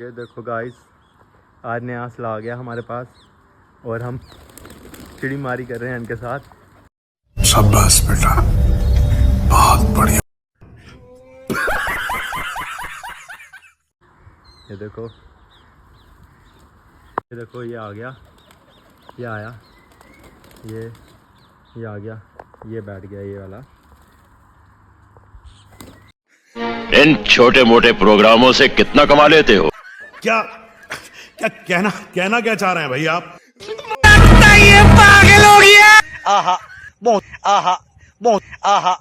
ये देखो गाइस, आज नया असला आ गया हमारे पास और हम चिड़ी मारी कर रहे हैं इनके साथ। शाबाश बेटा, बहुत बढ़िया। ये देखो ये आ गया, ये आया, ये आ गया, ये बैठ गया, ये वाला। इन छोटे मोटे प्रोग्रामों से कितना कमा लेते हो? क्या क्या कहना क्या चाह रहे हैं भाई आप? ये पागल हो गया। आहा बहुत आहा बहुत आहा।